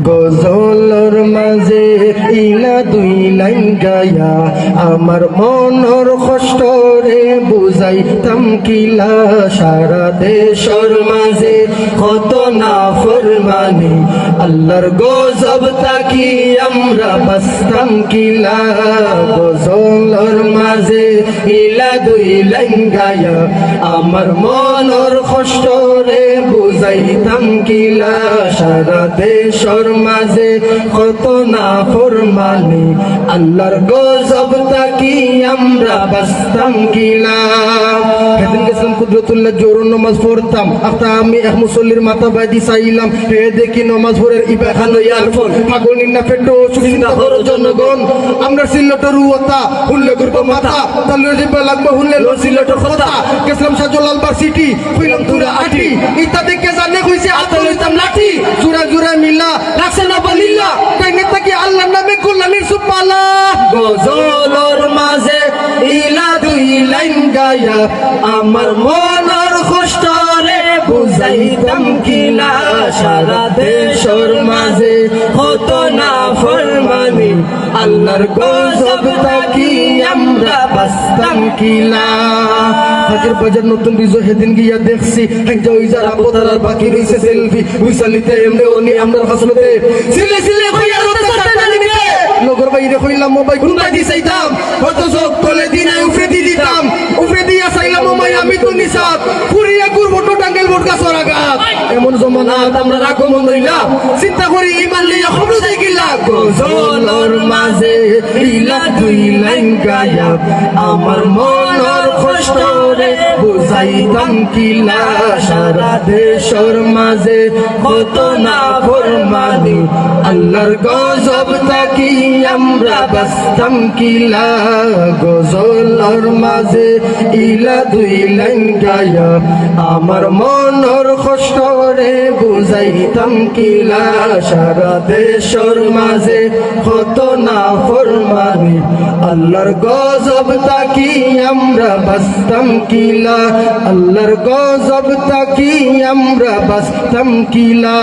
গজলর মাঝে ইলা দুই লাইন গায়া আমার মনর কষ্ট রে বুঝাইতাম কিলা সারা দেশর মাঝে কত না ফরমানি আল্লাহর গজব তাকি আমরা বাসতাম কিলা গজলর মাঝে ইলা দুই লাইন গায়া আমার মনর কষ্ট রে বুঝাইতাম কিলা সারা দেশর মাঝে কত না ফরমানি আল্লাহর গজব তাকি আমরা বাসতাম কিলা সেদিন গেছিলাম কুদরতুল্লাহ জোর নামাজ পড়তাম আফতা আমি এক মুসল্লির মাথা বাইদি চাইলাম হে দেখি নামাজ পড়ের ইবাখান ইয়ার ফল পাগল না পেটো সুচিন্তা করো জনগণ আমরা সিল্লটর উতা হুল্লে করবো মাথা তাহলে দিবা লাগবে হুল্লে লো সিল্লটর কথা গেছিলাম সাজলাল বার সিটি কইলাম তুরা আটি ইতা দেখে জানে কইছে আতল হইতাম লাঠি জুরা জুরা মিলা লাগছে না বলিল্লা তাই নেতা কি আল্লাহর নামে কুল্লানির সুবহানা গজলর মাঝে ইলা দুই লাইন গায়া আমার মনের কষ্ট রে বুঝাইতাম কিলা সারা দেশর মাঝে কত না ফরমানি আল্লাহর গজব তাকি আমরা বাসতাম কিলা হাজির বাজার নতুন বিজয় সেদিন গিয়া দেখছি একটা ওই যারা বোতারার বাকি রইছে সেলফি উইসালিতে এমনি উনি আমরা হাসলতে সিলে সিলে কইয়া রতে সাতানি রে লগর বাইরে কইলাম মোবাইল গুন্ডা দি চাইতাম কত যোগ তোলে দিনা উফরে দি দিতাম উফরে দিয়া চাইলাম মোবাইল আমি তো নিসাব পুরিয়া গুরবটো টাঙ্গেল বোট গাছর আগাত এমন জমানাত আমরা আগমন হইলা চিন্তা করি ইমান লইয়া খবর যাই গিলা গজলর মাঝে ইলা দুই লাইন গায়া আমার মনের কষ্ট রে বুঝাইতাম কিলা সারা দেশর মাঝে কত না ফরমানি আল্লাহর গজব তাকি আমরা বাসতাম কিলা গজলর মাঝে ইলা দুই লাইন গায়া আমার মনের কষ্ট রে বুঝাইতাম কিলা সারা দেশর মাঝে কত না ফরমানি আল্লাহর গজব তাকি আমরা বাসতাম কিলা আল্লাহর গজব তাকি আমরা বাসতাম কিলা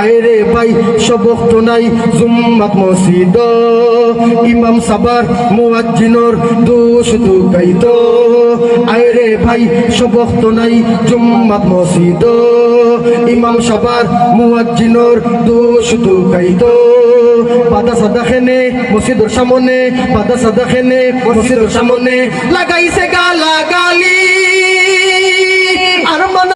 আইরে ভাই সবক তো নাই জুম্মাত মসজিদ ইমাম সাবার মুয়াজ্জিনর দোষ দুকাইতো আইরে ভাই সবক তো নাই জুম্মাত মসজিদ ইমাম সাবার মুয়াজ্জিনর দোষ দুকাইতো বাদা সাদা খেনে মসজিদর সামনে বাদা সাদা খেনে মসজিদর সামনে লাগাইছে গালা গালি আর